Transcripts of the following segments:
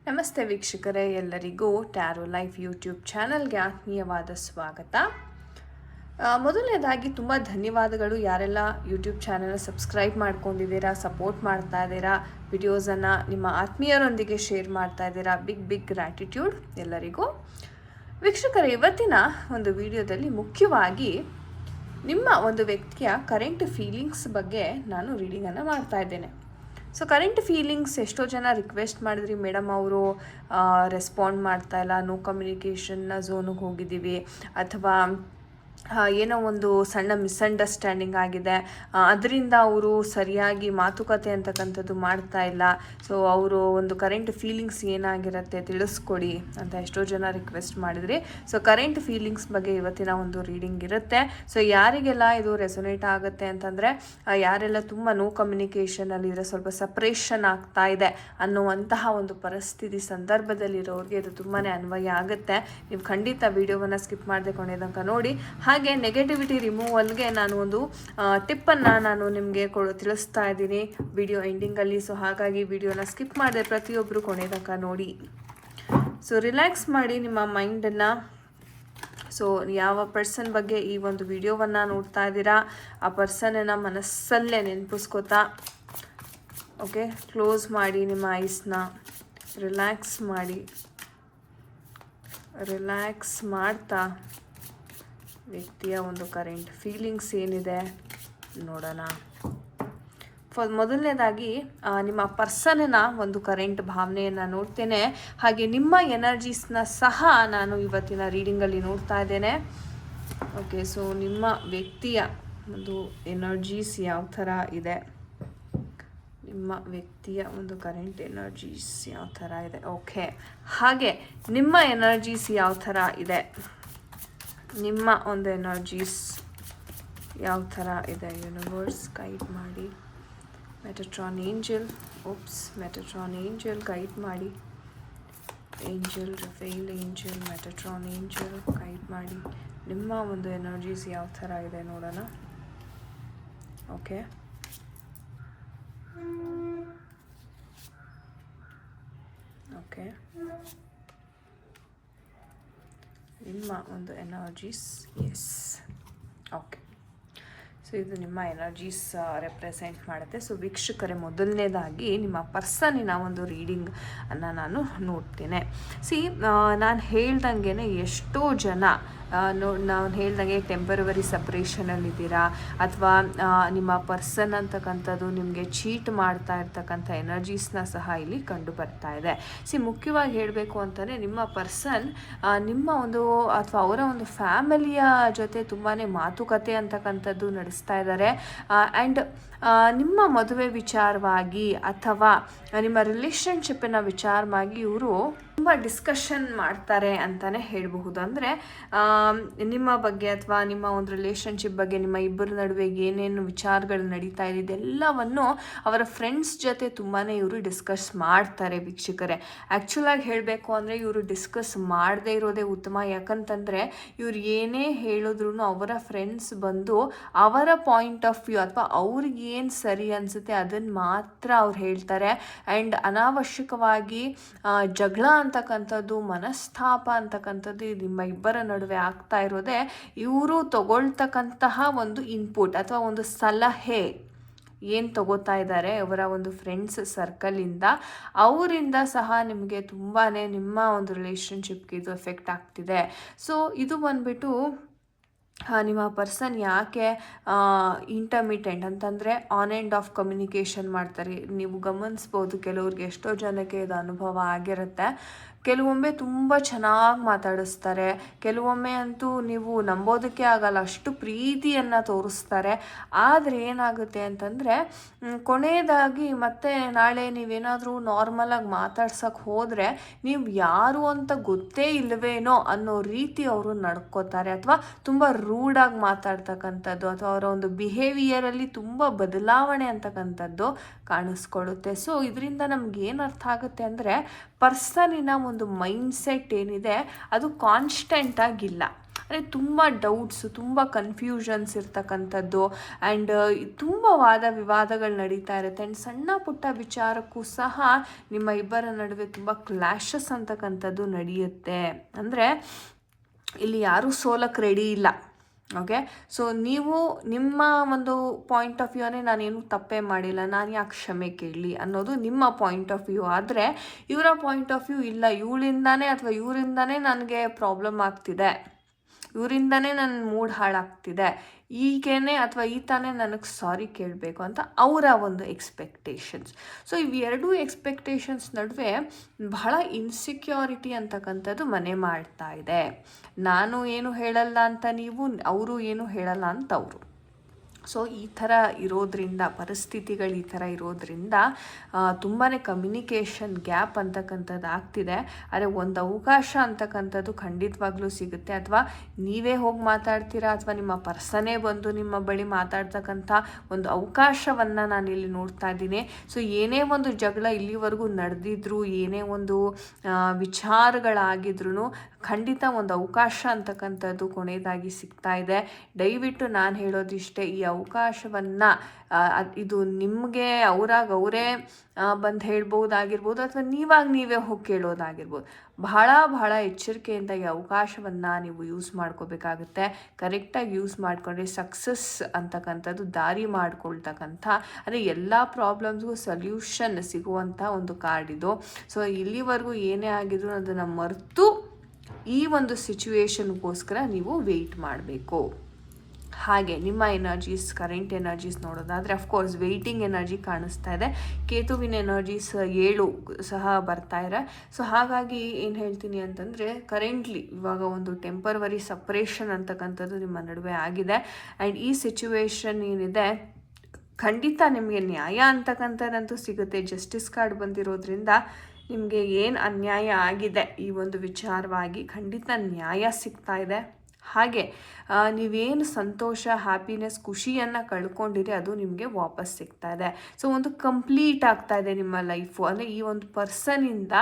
ನಮಸ್ತೆ ವೀಕ್ಷಕರೇ, ಎಲ್ಲರಿಗೂ ಟ್ಯಾರೋ ಲೈಫ್ ಯೂಟ್ಯೂಬ್ ಚಾನಲ್ಗೆ ಆತ್ಮೀಯವಾದ ಸ್ವಾಗತ. ಮೊದಲನೇದಾಗಿ ತುಂಬ ಧನ್ಯವಾದಗಳು ಯಾರೆಲ್ಲ ಯೂಟ್ಯೂಬ್ ಚಾನಲ್ ಸಬ್ಸ್ಕ್ರೈಬ್ ಮಾಡ್ಕೊಂಡಿದ್ದೀರಾ, ಸಪೋರ್ಟ್ ಮಾಡ್ತಾ ಇದ್ದೀರಾ, ವಿಡಿಯೋಸನ್ನು ನಿಮ್ಮ ಆತ್ಮೀಯರೊಂದಿಗೆ ಶೇರ್ ಮಾಡ್ತಾ ಇದ್ದೀರಾ. ಬಿಗ್ ಗ್ರ್ಯಾಟಿಟ್ಯೂಡ್ ಎಲ್ಲರಿಗೂ. ವೀಕ್ಷಕರೇ, ಇವತ್ತಿನ ಒಂದು ವಿಡಿಯೋದಲ್ಲಿ ಮುಖ್ಯವಾಗಿ ನಿಮ್ಮ ಒಂದು ವ್ಯಕ್ತಿಯ ಕರೆಂಟ್ ಫೀಲಿಂಗ್ಸ್ ಬಗ್ಗೆ ನಾನು ರೀಡಿಂಗನ್ನು ಮಾಡ್ತಾ ಇದ್ದೇನೆ. ಸೊ ಕರೆಂಟ್ ಫೀಲಿಂಗ್ಸ್ ಎಷ್ಟೋ ಜನ ರಿಕ್ವೆಸ್ಟ್ ಮಾಡಿದ್ರಿ, ಮೇಡಮ್ ಅವರು ರೆಸ್ಪಾಂಡ್ ಮಾಡ್ತಾ ಇಲ್ಲ, ನೋ ಕಮ್ಯುನಿಕೇಷನ್ನ ಝೋನಿಗೆ ಹೋಗಿದ್ದೀವಿ, ಅಥವಾ ಏನೋ ಒಂದು ಸಣ್ಣ ಮಿಸ್ಅಂಡರ್ಸ್ಟ್ಯಾಂಡಿಂಗ್ ಆಗಿದೆ, ಅದರಿಂದ ಅವರು ಸರಿಯಾಗಿ ಮಾತುಕತೆ ಅಂತಕ್ಕಂಥದ್ದು ಮಾಡ್ತಾ ಇಲ್ಲ. ಸೊ ಅವರು ಒಂದು ಕರೆಂಟ್ ಫೀಲಿಂಗ್ಸ್ ಏನಾಗಿರುತ್ತೆ ತಿಳಿಸ್ಕೊಡಿ ಅಂತ ಎಷ್ಟೋ ಜನ ರಿಕ್ವೆಸ್ಟ್ ಮಾಡಿದ್ರಿ. ಸೊ ಕರೆಂಟ್ ಫೀಲಿಂಗ್ಸ್ ಬಗ್ಗೆ ಇವತ್ತಿನ ಒಂದು ರೀಡಿಂಗ್ ಇರುತ್ತೆ. ಸೊ ಯಾರಿಗೆಲ್ಲ ಇದು ರೆಸೊನೇಟ್ ಆಗುತ್ತೆ ಅಂತಂದರೆ, ಯಾರೆಲ್ಲ ತುಂಬ ನೋ ಕಮ್ಯುನಿಕೇಷನಲ್ಲಿದ್ರೆ, ಸ್ವಲ್ಪ ಸಪ್ರೇಷನ್ ಆಗ್ತಾ ಇದೆ ಅನ್ನುವಂತಹ ಒಂದು ಪರಿಸ್ಥಿತಿ ಸಂದರ್ಭದಲ್ಲಿರೋರಿಗೆ ಇದು ತುಂಬಾ ಅನ್ವಯ ಆಗುತ್ತೆ. ನೀವು ಖಂಡಿತ ವಿಡಿಯೋವನ್ನು ಸ್ಕಿಪ್ ಮಾಡದೆ ಕೊನೆತನಕ ನೋಡಿ. ಹಾಗೆ ನೆಗೆಟಿವಿಟಿ ರಿಮೂವಲ್ಗೆ ನಾನು ಒಂದು ಟಿಪ್ಪನ್ನು ನಾನು ನಿಮಗೆ ತಿಳಿಸ್ತಾ ಇದ್ದೀನಿ ವಿಡಿಯೋ ಎಂಡಿಂಗಲ್ಲಿ. ಸೊ ಹಾಗಾಗಿ ವಿಡಿಯೋನ ಸ್ಕಿಪ್ ಮಾಡದೆ ಪ್ರತಿಯೊಬ್ಬರು ಕೊನೆ ತನಕ ನೋಡಿ. ಸೊ ರಿಲ್ಯಾಕ್ಸ್ ಮಾಡಿ ನಿಮ್ಮ ಮೈಂಡನ್ನು. ಸೊ ಯಾವ ಪರ್ಸನ್ ಬಗ್ಗೆ ಈ ಒಂದು ವಿಡಿಯೋವನ್ನು ನೋಡ್ತಾ ಇದ್ದೀರಾ, ಆ ಪರ್ಸನನ್ನು ಮನಸ್ಸಲ್ಲೇ ನೆನಪಿಸ್ಕೋತಾ, ಓಕೆ, ಕ್ಲೋಸ್ ಮಾಡಿ ನಿಮ್ಮ ಐಸ್ನ, ರಿಲ್ಯಾಕ್ಸ್ ಮಾಡಿ. ರಿಲ್ಯಾಕ್ಸ್ ಮಾಡ್ತಾ ವ್ಯಕ್ತಿಯ ಒಂದು ಕರೆಂಟ್ ಫೀಲಿಂಗ್ಸ್ ಏನಿದೆ ನೋಡೋಣ. ಮೊದಲನೇದಾಗಿ ನಿಮ್ಮ ಪರ್ಸನ್ನ ಒಂದು ಕರೆಂಟ್ ಭಾವನೆಯನ್ನು ನೋಡ್ತೇನೆ. ಹಾಗೆ ನಿಮ್ಮ ಎನರ್ಜೀಸ್ನ ಸಹ ನಾನು ಇವತ್ತಿನ ರೀಡಿಂಗಲ್ಲಿ ನೋಡ್ತಾ ಇದ್ದೇನೆ. ಓಕೆ, ಸೊ ನಿಮ್ಮ ವ್ಯಕ್ತಿಯ ಒಂದು ಎನರ್ಜೀಸ್ ಯಾವ ಥರ ಇದೆ, ನಿಮ್ಮ ವ್ಯಕ್ತಿಯ ಒಂದು ಕರೆಂಟ್ ಎನರ್ಜೀಸ್ ಯಾವ ಥರ ಇದೆ. ಓಕೆ, ಹಾಗೆ ನಿಮ್ಮ ಎನರ್ಜೀಸ್ ಯಾವ ಥರ ಇದೆ, ನಿಮ್ಮ ಒಂದು ಎನರ್ಜೀಸ್ ಯಾವ ಥರ ಇದೆ. ಯೂನಿವರ್ಸ್ ಗೈಡ್ ಮಾಡಿ. ಮೆಟಟ್ರಾನ್ ಏಂಜಲ್, ಮೆಟಟ್ರಾನ್ ಏಂಜಲ್ ಗೈಡ್ ಮಾಡಿ. ಏಂಜಲ್ ರಿಫೈಲ್ ಏಂಜಲ್, ಮೆಟಟ್ರಾನ್ ಏಂಜಲ್ ಗೈಡ್ ಮಾಡಿ. ನಿಮ್ಮ ಒಂದು ಎನರ್ಜೀಸ್ ಯಾವ ಥರ ಇದೆ ನೋಡೋಣ. ಓಕೆ, ಓಕೆ, ನಿಮ್ಮ ಒಂದು ಎನರ್ಜೀಸ್. S, okay. ಸೊ ಇದು ನಿಮ್ಮ ಎನರ್ಜೀಸ್ ರೆಪ್ರೆಸೆಂಟ್ ಮಾಡುತ್ತೆ. ಸೊ ವೀಕ್ಷಕರೇ, ಮೊದಲನೇದಾಗಿ ನಿಮ್ಮ ಪರ್ಸನಿನ ಒಂದು ರೀಡಿಂಗ್ ಅನ್ನು ನಾನು ನೋಡ್ತೇನೆ. ನಾನು ಹೇಳ್ದಂಗೆ ಎಷ್ಟೋ ಜನ ನಾನು ಹೇಳ್ದಂಗೆ ಟೆಂಪರವರಿ ಸಪ್ರೇಷನಲ್ಲಿದ್ದೀರಾ, ಅಥವಾ ನಿಮ್ಮ ಪರ್ಸನ್ ಅಂತಕ್ಕಂಥದ್ದು ನಿಮಗೆ ಚೀಟ್ ಮಾಡ್ತಾ ಇರ್ತಕ್ಕಂಥ ಎನರ್ಜೀಸ್ನ ಸಹ ಇಲ್ಲಿ ಕಂಡು ಬರ್ತಾ ಇದೆ. ಮುಖ್ಯವಾಗಿ ಹೇಳಬೇಕು ಅಂತಲೇ ನಿಮ್ಮ ಪರ್ಸನ್ ನಿಮ್ಮ ಒಂದು ಅಥವಾ ಅವರ ಒಂದು ಫ್ಯಾಮಿಲಿಯ ಜೊತೆ ತುಂಬಾ ಮಾತುಕತೆ ಅಂತಕ್ಕಂಥದ್ದು ನಡೆಸ್ತಾ ಇದ್ದಾರೆ. ಆ್ಯಂಡ್ ನಿಮ್ಮ ಮದುವೆ ವಿಚಾರವಾಗಿ ಅಥವಾ ನಿಮ್ಮ ರಿಲೇಷನ್ಶಿಪ್ಪಿನ ವಿಚಾರವಾಗಿ ಇವರು ತುಂಬ ಡಿಸ್ಕಷನ್ ಮಾಡ್ತಾರೆ ಅಂತಲೇ ಹೇಳಬಹುದು. ಅಂದರೆ ನಿಮ್ಮ ಬಗ್ಗೆ ಅಥವಾ ನಿಮ್ಮ ಒಂದು ರಿಲೇಷನ್ಶಿಪ್ ಬಗ್ಗೆ, ನಿಮ್ಮ ಇಬ್ಬರ ನಡುವೆ ಏನೇನು ವಿಚಾರಗಳು ನಡೀತಾ ಇದೆ ಇದೆಲ್ಲವನ್ನು ಅವರ ಫ್ರೆಂಡ್ಸ್ ಜೊತೆ ತುಂಬಾ ಇವರು ಡಿಸ್ಕಸ್ ಮಾಡ್ತಾರೆ. ವೀಕ್ಷಕರೇ, ಆ್ಯಕ್ಚುಲಾಗಿ ಹೇಳಬೇಕು ಅಂದರೆ ಇವರು ಡಿಸ್ಕಸ್ ಮಾಡದೇ ಇರೋದೇ ಉತ್ತಮ. ಯಾಕಂತಂದರೆ ಇವ್ರು ಏನೇ ಹೇಳಿದ್ರು ಅವರ ಫ್ರೆಂಡ್ಸ್ ಬಂದು ಅವರ ಪಾಯಿಂಟ್ ಆಫ್ ವ್ಯೂ ಅಥವಾ ಅವ್ರಿಗೆ ಏನು ಸರಿ ಅನಿಸುತ್ತೆ ಅದನ್ನು ಮಾತ್ರ ಅವ್ರು ಹೇಳ್ತಾರೆ. ಆ್ಯಂಡ್ ಅನಾವಶ್ಯಕವಾಗಿ ಜಗಳ ಅಂತಕ್ಕಂಥದ್ದು, ಮನಸ್ತಾಪ ಅಂತಕ್ಕಂಥದ್ದು ನಿಮ್ಮ ಇಬ್ಬರ ನಡುವೆ ಆಗ್ತಾ ಇರೋದೇ ಇವರು ತಗೊಳ್ತಕ್ಕಂತಹ ಒಂದು ಇನ್ಪುಟ್ ಅಥವಾ ಒಂದು ಸಲಹೆ ಏನು ತಗೋತಾ ಇದ್ದಾರೆ ಅವರ ಒಂದು ಫ್ರೆಂಡ್ಸ್ ಸರ್ಕಲಿಂದ, ಅವರಿಂದ ಸಹ ನಿಮಗೆ ತುಂಬಾ ನಿಮ್ಮ ಒಂದು ರಿಲೇಷನ್ಶಿಪ್ಗೆ ಇದು ಎಫೆಕ್ಟ್ ಆಗ್ತಿದೆ. ಸೊ ಇದು ಬಂದ್ಬಿಟ್ಟು ನಿಮ್ಮ ಪರ್ಸನ್ ಯಾಕೆ ಇಂಟರ್ಮಿಟೆಂಟ್ ಅಂತಂದರೆ ಆನ್ ಆ್ಯಂಡ್ ಆಫ್ ಕಮ್ಯುನಿಕೇಷನ್ ಮಾಡ್ತಾರೆ. ನೀವು ಗಮನಿಸ್ಬೋದು, ಕೆಲವ್ರಿಗೆ ಎಷ್ಟೋ ಜನಕ್ಕೆ ಇದು ಅನುಭವ ಆಗಿರುತ್ತೆ. ಕೆಲವೊಮ್ಮೆ ತುಂಬ ಚೆನ್ನಾಗಿ ಮಾತಾಡಿಸ್ತಾರೆ, ಕೆಲವೊಮ್ಮೆ ಅಂತೂ ನೀವು ನಂಬೋದಕ್ಕೆ ಆಗಲ್ಲ ಅಷ್ಟು ಪ್ರೀತಿಯನ್ನು ತೋರಿಸ್ತಾರೆ. ಆದರೆ ಏನಾಗುತ್ತೆ ಅಂತಂದರೆ ಕೊನೆಯದಾಗಿ ಮತ್ತೆ ನಾಳೆ ನೀವೇನಾದರೂ ನಾರ್ಮಲಾಗಿ ಮಾತಾಡ್ಸೋಕ್ಕೆ ಹೋದರೆ ನೀವು ಯಾರು ಅಂತ ಗೊತ್ತೇ ಇಲ್ಲವೇನೋ ಅನ್ನೋ ರೀತಿ ಅವರು ನಡ್ಕೋತಾರೆ, ಅಥವಾ ತುಂಬ ರೂಡಾಗಿ ಮಾತಾಡ್ತಕ್ಕಂಥದ್ದು, ಅಥವಾ ಅವರ ಒಂದು ಬಿಹೇವಿಯರಲ್ಲಿ ತುಂಬ ಬದಲಾವಣೆ ಅಂತಕ್ಕಂಥದ್ದು ಕಾಣಿಸ್ಕೊಳ್ಳುತ್ತೆ. ಸೊ ಇದರಿಂದ ನಮ್ಗೆ ಏನು ಅರ್ಥ ಆಗುತ್ತೆ ಅಂದರೆ ಪರ್ಸನಿನ ಒಂದು ಮೈಂಡ್ಸೆಟ್ ಏನಿದೆ ಅದು ಕಾನ್ಸ್ಟೆಂಟ್ ಆಗಿಲ್ಲ. ಅಂದರೆ ತುಂಬ ಡೌಟ್ಸು, ತುಂಬ ಕನ್ಫ್ಯೂಷನ್ಸ್ ಇರ್ತಕ್ಕಂಥದ್ದು, ಆ್ಯಂಡ್ ತುಂಬ ವಾದ ವಿವಾದಗಳು ನಡೀತಾ ಇರುತ್ತೆ. ಆ್ಯಂಡ್ ಸಣ್ಣ ಪುಟ್ಟ ವಿಚಾರಕ್ಕೂ ಸಹ ನಿಮ್ಮ ಇಬ್ಬರ ನಡುವೆ ತುಂಬ ಕ್ಲ್ಯಾಶಸ್ ಅಂತಕ್ಕಂಥದ್ದು ನಡೆಯುತ್ತೆ. ಅಂದರೆ ಇಲ್ಲಿ ಯಾರೂ ಸೋಲಕ್ಕೆ ರೆಡಿ ಇಲ್ಲ. ಓಕೆ, ಸೊ ನೀವು ನಿಮ್ಮ ಒಂದು ಪಾಯಿಂಟ್ ಆಫ್ ವ್ಯೂನೇ ನಾನೇನು ತಪ್ಪೇ ಮಾಡಿಲ್ಲ, ನಾನು ಯಾಕೆ ಕ್ಷಮೆ ಕೇಳಲಿ ಅನ್ನೋದು ನಿಮ್ಮ ಪಾಯಿಂಟ್ ಆಫ್ ವ್ಯೂ. ಆದರೆ ಇವರ ಪಾಯಿಂಟ್ ಆಫ್ ವ್ಯೂ ಇಲ್ಲ, ಇವಳಿಂದಾನೇ ಅಥವಾ ಇವರಿಂದಾನೇ ನನಗೆ ಪ್ರಾಬ್ಲಮ್ ಆಗ್ತಿದೆ, ಇವರಿಂದನೇ ನನ್ನ ಮೂಡ್ ಹಾಳಾಗ್ತಿದೆ, ಈಗೇನೆ ಅಥವಾ ಈತಾನೇ ನನಗೆ ಸಾರಿ ಕೇಳಬೇಕು ಅಂತ ಅವರ ಒಂದು ಎಕ್ಸ್ಪೆಕ್ಟೇಷನ್ಸ್. ಸೊ ಇವೆರಡೂ ಎಕ್ಸ್ಪೆಕ್ಟೇಷನ್ಸ್ ನಡುವೆ ಬಹಳ ಇನ್ಸೆಕ್ಯೂರಿಟಿ ಅಂತಕ್ಕಂಥದ್ದು ಮನೆ ಮಾಡ್ತಾ ಇದೆ. ನಾನು ಏನು ಹೇಳಲ್ಲ ಅಂತ ನೀವು, ಅವರು ಏನು ಹೇಳಲ್ಲ ಅಂತ ಅವರು. ಸೊ ಈ ಥರ ಇರೋದ್ರಿಂದ, ಪರಿಸ್ಥಿತಿಗಳು ಈ ಥರ ಇರೋದ್ರಿಂದ ತುಂಬಾ ಕಮ್ಯುನಿಕೇಷನ್ ಗ್ಯಾಪ್ ಅಂತಕ್ಕಂಥದ್ದು ಆಗ್ತಿದೆ. ಆದರೆ ಒಂದು ಅವಕಾಶ ಅಂತಕ್ಕಂಥದ್ದು ಖಂಡಿತವಾಗ್ಲೂ ಸಿಗುತ್ತೆ. ಅಥವಾ ನೀವೇ ಹೋಗಿ ಮಾತಾಡ್ತೀರಾ, ಅಥವಾ ನಿಮ್ಮ ಪರ್ಸನೇ ಬಂದು ನಿಮ್ಮ ಬಳಿ ಮಾತಾಡ್ತಕ್ಕಂಥ ಒಂದು ಅವಕಾಶವನ್ನು ನಾನಿಲ್ಲಿ ನೋಡ್ತಾ ಇದ್ದೀನಿ. ಸೊ ಏನೇ ಒಂದು ಜಗಳ ಇಲ್ಲಿವರೆಗೂ ನಡೆದಿದ್ರು, ಏನೇ ಒಂದು ವಿಚಾರಗಳಾಗಿದ್ರು ಖಂಡಿತ ಒಂದು ಅವಕಾಶ ಅಂತಕ್ಕಂಥದ್ದು ಕೊನೆಯದಾಗಿ ಸಿಗ್ತಾ ಇದೆ. ದಯವಿಟ್ಟು ನಾನು ಹೇಳೋದಿಷ್ಟೇ, ಈ ಅವಕಾಶವನ್ನು ಇದು ನಿಮಗೆ ಅವರೇ ಬಂದು ಹೇಳ್ಬೋದಾಗಿರ್ಬೋದು, ಅಥವಾ ನೀವೇ ಹೋಗಿ ಕೇಳೋದಾಗಿರ್ಬೋದು. ಬಹಳ ಎಚ್ಚರಿಕೆಯಿಂದ ಈ ಅವಕಾಶವನ್ನು ನೀವು ಯೂಸ್ ಮಾಡ್ಕೋಬೇಕಾಗುತ್ತೆ. ಕರೆಕ್ಟಾಗಿ ಯೂಸ್ ಮಾಡಿಕೊಂಡ್ರೆ ಸಕ್ಸಸ್ ಅಂತಕ್ಕಂಥದ್ದು ದಾರಿ ಮಾಡ್ಕೊಳ್ತಕ್ಕಂಥ, ಅಂದರೆ ಎಲ್ಲ ಪ್ರಾಬ್ಲಮ್ಸ್ಗೂ ಸೊಲ್ಯೂಷನ್ ಸಿಗುವಂಥ ಒಂದು ಕಾರ್ಡ್ ಇದು. ಸೊ ಇಲ್ಲಿವರೆಗೂ ಏನೇ ಆಗಿದ್ರು ಅದನ್ನು ಮರೆತು ಈ ಒಂದು ಸಿಚುವೇಶನ್ಗೋಸ್ಕರ ನೀವು ವೆಯ್ಟ್ ಮಾಡಬೇಕು. ಹಾಗೆ ನಿಮ್ಮ ಎನರ್ಜೀಸ್, ಕರೆಂಟ್ ಎನರ್ಜೀಸ್ ನೋಡೋದಾದರೆ ಅಫ್ಕೋರ್ಸ್ ವೆಯ್ಟಿಂಗ್ ಎನರ್ಜಿ ಕಾಣಿಸ್ತಾ ಇದೆ. ಕೇತುವಿನ ಎನರ್ಜೀಸ್ 7 ಸಹ ಬರ್ತಾ ಇದೆ. ಸೊ ಹಾಗಾಗಿ ಏನು ಹೇಳ್ತೀನಿ ಅಂತಂದರೆ, ಕರೆಂಟ್ಲಿ ಇವಾಗ ಒಂದು ಟೆಂಪರವರಿ ಸಪ್ರೇಷನ್ ಅಂತಕ್ಕಂಥದ್ದು ನಿಮ್ಮ ನಡುವೆ ಆಗಿದೆ. ಆ್ಯಂಡ್ ಈ ಸಿಚುವೇಶನ್ ಏನಿದೆ ಖಂಡಿತ ನಿಮಗೆ ನ್ಯಾಯ ಅಂತಕ್ಕಂಥದ್ದಂತೂ ಸಿಗುತ್ತೆ. ಜಸ್ಟಿಸ್ ಕಾರ್ಡ್ ಬಂದಿರೋದ್ರಿಂದ ನಿಮಗೆ ಏನು ಅನ್ಯಾಯ ಆಗಿದೆ ಈ ಒಂದು ವಿಚಾರವಾಗಿ ಖಂಡಿತ ನ್ಯಾಯ ಸಿಗ್ತಾ ಇದೆ. ಹಾಗೆ ನೀವೇನು ಸಂತೋಷ, ಹ್ಯಾಪಿನೆಸ್, ಖುಷಿಯನ್ನು ಕಳ್ಕೊಂಡಿರಿ ಅದು ನಿಮಗೆ ವಾಪಸ್ ಸಿಗ್ತಾ ಇದೆ. ಸೊ ಒಂದು ಕಂಪ್ಲೀಟ್ ಆಗ್ತಾ ಇದೆ ನಿಮ್ಮ ಲೈಫು. ಅಂದರೆ ಈ ಒಂದು ಪರ್ಸನಿಂದ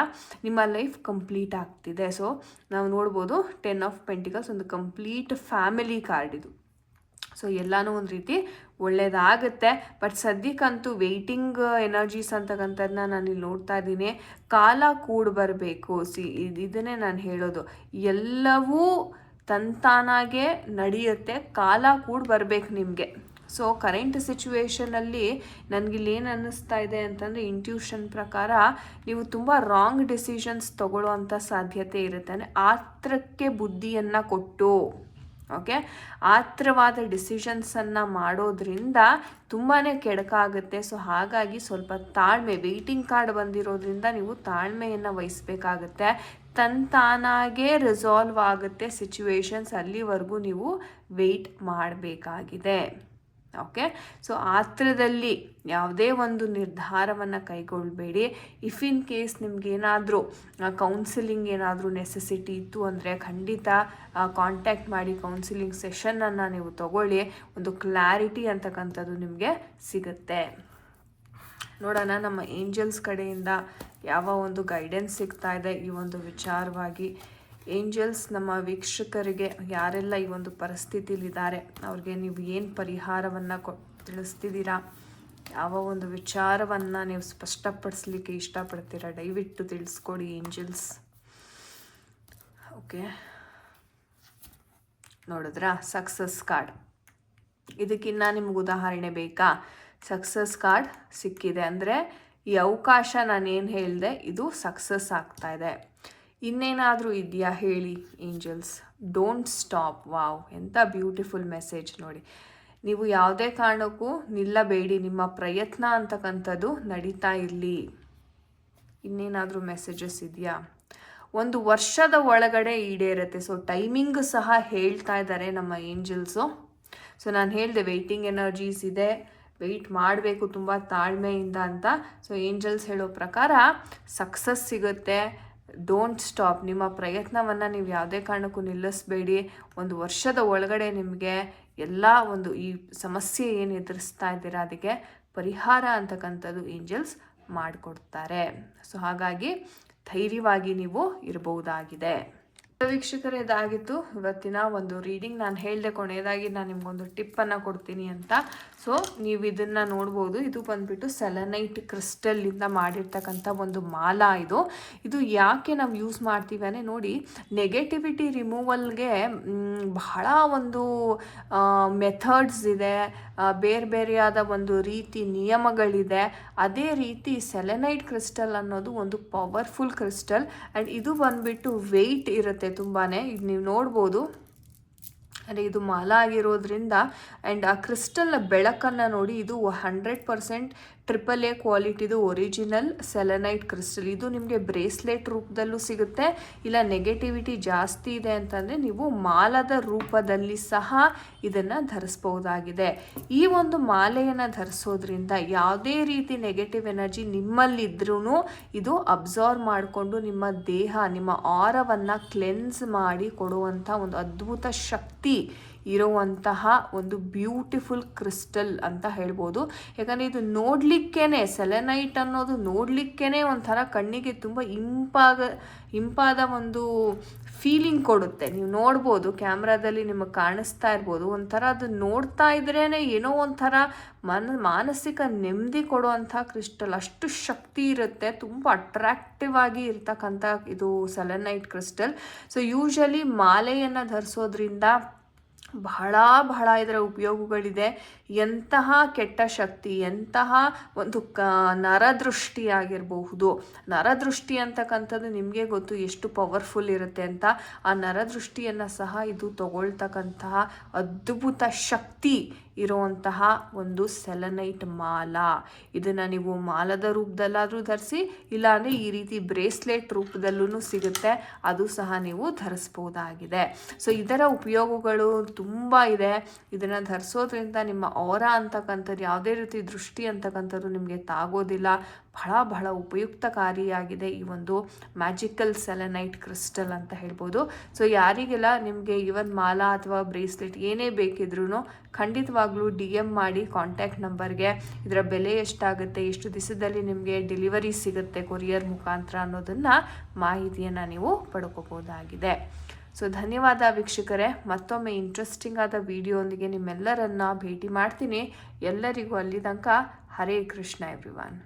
ನಿಮ್ಮ ಲೈಫ್ ಕಂಪ್ಲೀಟ್ ಆಗ್ತಿದೆ. ಸೊ ನಾವು ನೋಡ್ಬೋದು 10 ಆಫ್ ಪೆಂಟಿಕಲ್ಸ್ ಒಂದು ಕಂಪ್ಲೀಟ್ ಫ್ಯಾಮಿಲಿ ಕಾರ್ಡ್ ಇದು. ಸೊ ಎಲ್ಲನೂ ಒಂದು ರೀತಿ ಒಳ್ಳೆಯದಾಗುತ್ತೆ. ಬಟ್ ಸದ್ಯಕ್ಕಂತೂ ವೆಯ್ಟಿಂಗ್ ಎನರ್ಜೀಸ್ ಅಂತಕ್ಕಂಥದ್ದನ್ನ ನಾನಿಲ್ಲಿ ನೋಡ್ತಾ ಇದ್ದೀನಿ. ಕಾಲ ಕೂಡ ಬರಬೇಕು. ಇದನ್ನೇ ನಾನು ಹೇಳೋದು, ಎಲ್ಲವೂ ತಂತಾನಾಗೆ ನಡೆಯುತ್ತೆ, ಕಾಲ ಕೂಡ ಬರಬೇಕು ನಿಮಗೆ. ಸೊ ಕರೆಂಟ್ ಸಿಚುವೇಷನಲ್ಲಿ ನನಗಿಲ್ಲೇನು ಅನ್ನಿಸ್ತಾ ಇದೆ ಅಂತಂದರೆ, ಇಂಟ್ಯೂಷನ್ ಪ್ರಕಾರ ನೀವು ತುಂಬ ರಾಂಗ್ ಡಿಸಿಷನ್ಸ್ ತೊಗೊಳ್ಳೋವಂಥ ಸಾಧ್ಯತೆ ಇರುತ್ತೆ. ಅಂದರೆ ಆತ್ರಕ್ಕೆ ಬುದ್ಧಿಯನ್ನು ಕೊಟ್ಟು, ಓಕೆ, ಆತ್ರವಾದ ಡಿಸಿಷನ್ಸನ್ನು ಮಾಡೋದ್ರಿಂದ ತುಂಬಾ ಕೆಡಕಾಗುತ್ತೆ. ಸೊ ಹಾಗಾಗಿ ಸ್ವಲ್ಪ ತಾಳ್ಮೆ, ವೆಯ್ಟಿಂಗ್ ಕಾರ್ಡ್ ಬಂದಿರೋದ್ರಿಂದ ನೀವು ತಾಳ್ಮೆಯನ್ನು ವಹಿಸಬೇಕಾಗುತ್ತೆ. ತಾನಾಗೇ ರಿಸಾಲ್ವ್ ಆಗುತ್ತೆ ಸಿಚುವೇಶನ್ಸ್, ಅಲ್ಲಿವರೆಗೂ ನೀವು ವೆಯ್ಟ್ ಮಾಡಬೇಕಾಗಿದೆ. ಓಕೆ, ಸೊ ಆತ್ರದಲ್ಲಿ ಯಾವುದೇ ಒಂದು ನಿರ್ಧಾರವನ್ನು ಕೈಗೊಳ್ಳಬೇಡಿ. ಇಫ್ ಇನ್ ಕೇಸ್ ನಿಮಗೇನಾದರೂ ಕೌನ್ಸಿಲಿಂಗ್ ಏನಾದರೂ ನೆಸೆಸಿಟಿ ಇತ್ತು ಅಂದರೆ ಖಂಡಿತ ಕಾಂಟ್ಯಾಕ್ಟ್ ಮಾಡಿ, ಕೌನ್ಸಿಲಿಂಗ್ ಸೆಷನ್ನನ್ನು ನೀವು ತಗೊಳ್ಳಿ. ಒಂದು ಕ್ಲಾರಿಟಿ ಅಂತಕ್ಕಂಥದ್ದು ನಿಮಗೆ ಸಿಗುತ್ತೆ. ನೋಡೋಣ ನಮ್ಮ ಏಂಜಲ್ಸ್ ಕಡೆಯಿಂದ ಯಾವ ಒಂದು ಗೈಡೆನ್ಸ್ ಸಿಗ್ತಾ ಇದೆ ಈ ಒಂದು ವಿಚಾರವಾಗಿ. ಏಂಜಲ್ಸ್ ನಮ್ಮ ವೀಕ್ಷಕರಿಗೆ ಯಾರೆಲ್ಲ ಈ ಒಂದು ಪರಿಸ್ಥಿತಿಲಿದ್ದಾರೆ ಅವ್ರಿಗೆ ನೀವು ಏನು ಪರಿಹಾರವನ್ನು ತಿಳಿಸ್ತಿದ್ದೀರಾ, ಯಾವ ಒಂದು ವಿಚಾರವನ್ನು ನೀವು ಸ್ಪಷ್ಟಪಡಿಸ್ಲಿಕ್ಕೆ ಇಷ್ಟಪಡ್ತೀರಾ, ದಯವಿಟ್ಟು ತಿಳಿಸ್ಕೊಡಿ ಏಂಜಲ್ಸ್. ಓಕೆ, ನೋಡಿದ್ರಾ ಸಕ್ಸಸ್ ಕಾರ್ಡ್. ಇದಕ್ಕಿನ್ನ ನಿಮ್ಗೆ ಉದಾಹರಣೆ ಬೇಕಾ? ಸಕ್ಸಸ್ ಕಾರ್ಡ್ ಸಿಕ್ಕಿದೆ ಅಂದರೆ ಈ ಅವಕಾಶ ನಾನೇನು ಹೇಳಿದೆ ಇದು ಸಕ್ಸಸ್ ಆಗ್ತಾ ಇದೆ. ಇನ್ನೇನಾದರೂ ಇದೆಯಾ ಹೇಳಿ ಏಂಜಲ್ಸ್. Don't stop. ವಾವ್, ಎಂಥ ಬ್ಯೂಟಿಫುಲ್ ಮೆಸೇಜ್ ನೋಡಿ. ನೀವು ಯಾವುದೇ ಕಾರಣಕ್ಕೂ ನಿಲ್ಲಬೇಡಿ, ನಿಮ್ಮ ಪ್ರಯತ್ನ ಅಂತಕ್ಕಂಥದ್ದು ನಡೀತಾ ಇರಲಿ. ಇನ್ನೇನಾದರೂ ಮೆಸೇಜಸ್ ಇದೆಯಾ? 1 ವರ್ಷದ ಒಳಗಡೆ ಈಡೇರುತ್ತೆ. ಸೊ ಟೈಮಿಂಗ್ ಸಹ ಹೇಳ್ತಾ ಇದ್ದಾರೆ ನಮ್ಮ ಏಂಜಲ್ಸು. ಸೊ ನಾನು ಹೇಳಿದೆ ವೆಯ್ಟಿಂಗ್ ಎನರ್ಜೀಸ್ ಇದೆ, ವೆಯ್ಟ್ ಮಾಡಬೇಕು ತುಂಬ ತಾಳ್ಮೆಯಿಂದ ಅಂತ. ಸೊ ಏಂಜಲ್ಸ್ ಹೇಳೋ ಪ್ರಕಾರ ಸಕ್ಸಸ್ ಸಿಗುತ್ತೆ. Don't stop. ನಿಮ್ಮ ಪ್ರಯತ್ನವನ್ನು ನೀವು ಯಾವುದೇ ಕಾರಣಕ್ಕೂ ನಿಲ್ಲಿಸಬೇಡಿ. 1 ವರ್ಷದ ಒಳಗಡೆ ನಿಮಗೆ ಎಲ್ಲ ಒಂದು ಈ ಸಮಸ್ಯೆ ಏನು ಎದುರಿಸ್ತಾ ಇದ್ದೀರಾ ಅದಕ್ಕೆ ಪರಿಹಾರ ಅಂತಕ್ಕಂಥದ್ದು ಏಂಜಲ್ಸ್ ಮಾಡಿಕೊಡ್ತಾರೆ. ಸೊ ಹಾಗಾಗಿ ಧೈರ್ಯವಾಗಿ ನೀವು ಇರಬಹುದಾಗಿದೆ. ವೀಕ್ಷಕರೇ, ಇದಾಗಿತ್ತು ಇವತ್ತಿನ ಒಂದು ರೀಡಿಂಗ್. ನಾನು ಹೇಳಿದೆ ಕೊನೆಯದಾಗಿ ನಾನು ನಿಮ್ಗೊಂದು ಟಿಪ್ಪನ್ನು ಕೊಡ್ತೀನಿ ಅಂತ. ಸೊ ನೀವು ಇದನ್ನು ನೋಡ್ಬೋದು. ಇದು ಬಂದುಬಿಟ್ಟು ಸೆಲೆನೈಟ್ ಕ್ರಿಸ್ಟಲ್ಲಿಂದ ಮಾಡಿರ್ತಕ್ಕಂಥ ಒಂದು ಮಾಲಾ. ಇದು ಯಾಕೆ ನಾವು ಯೂಸ್ ಮಾಡ್ತೀವಿ ಅಂದರೆ, ನೋಡಿ, ನೆಗೆಟಿವಿಟಿ ರಿಮೂವಲ್ಗೆ ಬಹಳ ಒಂದು ಮೆಥಡ್ಸ್ ಇದೆ, ಬೇರೆ ಬೇರೆಯಾದ ಒಂದು ರೀತಿ ನಿಯಮಗಳಿದೆ. ಅದೇ ರೀತಿ ಸೆಲೆನೈಟ್ ಕ್ರಿಸ್ಟಲ್ ಅನ್ನೋದು ಒಂದು ಪವರ್ಫುಲ್ ಕ್ರಿಸ್ಟಲ್. ಆ್ಯಂಡ್ ಇದು ಬಂದುಬಿಟ್ಟು ವೆಯ್ಟ್ ಇರುತ್ತೆ ತುಂಬಾ. ಇದು ನೀವು ನೋಡ್ಬೋದು. ಅಂದರೆ ಇದು ಮಾಲಾ ಆಗಿರೋದ್ರಿಂದ, ಆ್ಯಂಡ್ ಆ ಕ್ರಿಸ್ಟಲ್ನ ಬೆಳಕನ್ನು ನೋಡಿ. ಇದು 100% AAA ಕ್ವಾಲಿಟಿದು ಒರಿಜಿನಲ್ ಸೆಲೆನೈಟ್ ಕ್ರಿಸ್ಟಲ್. ಇದು ನಿಮಗೆ ಬ್ರೇಸ್ಲೆಟ್ ರೂಪದಲ್ಲೂ ಸಿಗುತ್ತೆ. ಇಲ್ಲ ನೆಗೆಟಿವಿಟಿ ಜಾಸ್ತಿ ಇದೆ ಅಂತಂದರೆ ನೀವು ಮಾಲದ ರೂಪದಲ್ಲಿ ಸಹ ಇದನ್ನು ಧರಿಸ್ಬೋದಾಗಿದೆ. ಈ ಒಂದು ಮಾಲೆಯನ್ನು ಧರಿಸೋದ್ರಿಂದ ಯಾವುದೇ ರೀತಿ ನೆಗೆಟಿವ್ ಎನರ್ಜಿ ನಿಮ್ಮಲ್ಲಿದ್ರೂ ಇದು ಅಬ್ಸಾರ್ವ್ ಮಾಡಿಕೊಂಡು ನಿಮ್ಮ ದೇಹ, ನಿಮ್ಮ ಆರವನ್ನು ಕ್ಲೆನ್ಸ್ ಮಾಡಿ ಕೊಡುವಂಥ ಒಂದು ಅದ್ಭುತ ಶಕ್ತಿ ಇರುವಂತಹ ಒಂದು ಬ್ಯೂಟಿಫುಲ್ ಕ್ರಿಸ್ಟಲ್ ಅಂತ ಹೇಳ್ಬೋದು. ಯಾಕಂದರೆ ಇದು ನೋಡಲಿಕ್ಕೇ, ಸೆಲೆನೈಟ್ ಅನ್ನೋದು ನೋಡಲಿಕ್ಕೇ ಒಂಥರ ಕಣ್ಣಿಗೆ ತುಂಬ ಇಂಪಾದ ಒಂದು ಫೀಲಿಂಗ್ ಕೊಡುತ್ತೆ. ನೀವು ನೋಡ್ಬೋದು, ಕ್ಯಾಮ್ರಾದಲ್ಲಿ ನಿಮಗೆ ಕಾಣಿಸ್ತಾ ಇರ್ಬೋದು. ಒಂಥರ ಅದು ನೋಡ್ತಾ ಇದ್ರೇ ಏನೋ ಒಂಥರ ಮಾನಸಿಕ ನೆಮ್ಮದಿ ಕೊಡುವಂಥ ಕ್ರಿಸ್ಟಲ್. ಅಷ್ಟು ಶಕ್ತಿ ಇರುತ್ತೆ, ತುಂಬ ಅಟ್ರಾಕ್ಟಿವ್ ಆಗಿ ಇರ್ತಕ್ಕಂಥ ಇದು ಸೆಲೆನೈಟ್ ಕ್ರಿಸ್ಟಲ್. ಸೊ ಯೂಶಲಿ ಮಾಲೆಯನ್ನು ಧರಿಸೋದ್ರಿಂದ ಬಹಳ ಇದರ ಉಪಯೋಗಗಳಿದೆ. ಎಂತಹ ಕೆಟ್ಟ ಶಕ್ತಿ, ಎಂತಹ ಒಂದು ನರದೃಷ್ಟಿ ಆಗಿರಬಹುದು. ನರದೃಷ್ಟಿ ಅಂತಕ್ಕಂಥದ್ದು ನಿಮಗೆ ಗೊತ್ತು ಎಷ್ಟು ಪವರ್ಫುಲ್ ಇರುತ್ತೆ ಅಂತ. ಆ ನರದೃಷ್ಟಿಯನ್ನು ಸಹ ಇದು ತಗೊಳ್ತಕ್ಕಂತಹ ಅದ್ಭುತ ಶಕ್ತಿ ಇರುವಂತಹ ಒಂದು ಸೆಲೆನೈಟ್ ಮಾಲಾ. ಇದನ್ನು ನೀವು ಮಾಲದ ರೂಪದಲ್ಲಾದರೂ ಧರಿಸಿ, ಇಲ್ಲಾಂದರೆ ಈ ರೀತಿ ಬ್ರೇಸ್ಲೆಟ್ ರೂಪದಲ್ಲೂ ಸಿಗುತ್ತೆ, ಅದು ಸಹ ನೀವು ಧರಿಸ್ಬೋದಾಗಿದೆ. ಸೊ ಇದರ ಉಪಯೋಗಗಳು ತುಂಬ ಇದೆ. ಇದನ್ನು ಧರಿಸೋದ್ರಿಂದ ನಿಮ್ಮ ಔರಾ ಅಂತಕ್ಕಂಥದ್ದು, ಯಾವುದೇ ರೀತಿ ದೃಷ್ಟಿ ಅಂತಕ್ಕಂಥದ್ದು ನಿಮಗೆ ತಾಗೋದಿಲ್ಲ. ಬಹಳ ಉಪಯುಕ್ತಕಾರಿಯಾಗಿದೆ ಈ ಒಂದು ಮ್ಯಾಜಿಕಲ್ ಸೆಲೆನೈಟ್ ಕ್ರಿಸ್ಟಲ್ ಅಂತ ಹೇಳ್ಬೋದು. ಸೊ ಯಾರಿಗೆಲ್ಲ ನಿಮಗೆ ಇವನ್ ಮಾಲಾ ಅಥವಾ ಬ್ರೇಸ್ಲೆಟ್ ಏನೇ ಬೇಕಿದ್ರೂ ಖಂಡಿತವಾಗ್ಲೂ DM ಮಾಡಿ ಕಾಂಟ್ಯಾಕ್ಟ್ ನಂಬರ್ಗೆ. ಇದರ ಬೆಲೆ ಎಷ್ಟಾಗುತ್ತೆ, ಎಷ್ಟು ದಿವಸದಲ್ಲಿ ನಿಮಗೆ ಡೆಲಿವರಿ ಸಿಗುತ್ತೆ ಕೊರಿಯರ್ ಮುಖಾಂತರ ಅನ್ನೋದನ್ನು ಮಾಹಿತಿಯನ್ನು ನೀವು ಪಡ್ಕೋಬೋದಾಗಿದೆ. ಸೊ ಧನ್ಯವಾದ ವೀಕ್ಷಕರೇ. ಮತ್ತೊಮ್ಮೆ ಇಂಟ್ರೆಸ್ಟಿಂಗ್ ಆದ ವಿಡಿಯೋಂದಿಗೆ ನಿಮ್ಮೆಲ್ಲರನ್ನ ಭೇಟಿ ಮಾಡ್ತೀನಿ. ಎಲ್ಲರಿಗೂ ಅಲ್ಲಿ ತನಕ ಹರೇ ಕೃಷ್ಣ ಎವ್ರಿವನ್.